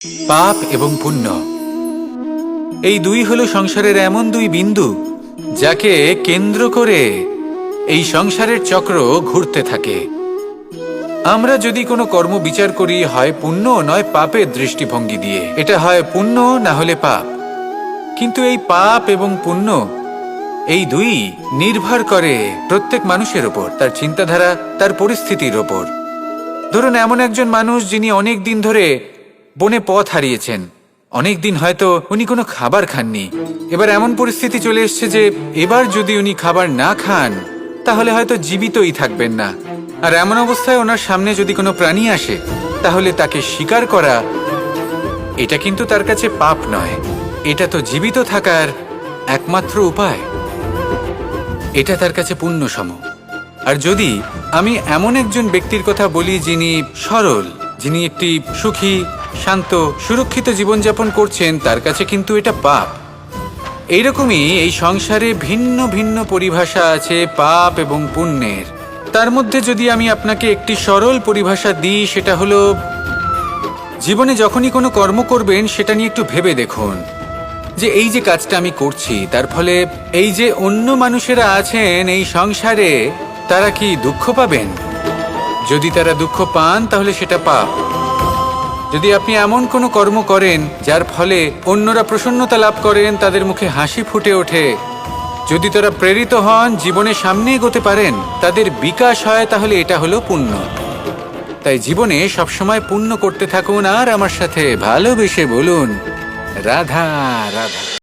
পাপ এবং পুণ্য এই দুই হলো সংসারের এমন দুই বিন্দু যাকে কেন্দ্র করে এই সংসারের চক্র ঘুরতে থাকে। আমরা যদি কোনো কর্ম বিচার করি, হয় পুণ্য নয় পাপের দৃষ্টিভঙ্গি দিয়ে, এটা হয় পুণ্য না হলে পাপ। কিন্তু এই পাপ এবং পুণ্য এই দুই নির্ভর করে প্রত্যেক মানুষের ওপর, তার চিন্তাধারা, তার পরিস্থিতির ওপর। ধরুন এমন একজন মানুষ যিনি অনেক দিন ধরে বনে পথ হারিয়েছেন, অনেক দিন হয়তো উনি কোনো খাবার খাননি। এবার এমন পরিস্থিতি চলে এসছে যে এবার যদি উনি খাবার না খান তাহলে হয়তো জীবিতই থাকবেন না। আর এমন অবস্থায় ওনার সামনে যদি কোনো প্রাণী আসে তাহলে তাকে শিকার করা, এটা কিন্তু তার কাছে পাপ নয়, এটা তো জীবিত থাকার একমাত্র উপায়। এটা তার কাছে পুণ্য সম। আর যদি আমি এমন একজন ব্যক্তির কথা বলি যিনি সরল, যিনি একটি সুখী, শান্ত, সুরক্ষিত জীবনযাপন করছেন, তার কাছে কিন্তু এটা পাপ। এইরকমই এই সংসারে ভিন্ন ভিন্ন পরিভাষা আছে পাপ এবং পুণ্যের। তার মধ্যে যদি আমি আপনাকে একটি সরল পরিভাষা দিই, সেটা হলো জীবনে যখনই কোনো কর্ম করবেন সেটা নিয়ে একটু ভেবে দেখুন যে এই যে কাজটা আমি করছি তার ফলে এই যে অন্য মানুষেরা আছেন এই সংসারে, তারা কি দুঃখ পাবেন? যদি তারা দুঃখ পান তাহলে সেটা পাপ। যদি আপনি এমন কোনো কর্ম করেন যার ফলে অন্যরা প্রসন্নতা লাভ করেন, তাদের মুখে হাসি ফুটে ওঠে, যদি তারা প্রেরিত হন, জীবনে সামনে এগোতে পারেন, তাদের বিকাশ হয়, তাহলে এটা হলো পুণ্য। তাই জীবনে সবসময় পুণ্য করতে থাকুন আর আমার সাথে ভালোবেসে বলুন রাধা রাধা।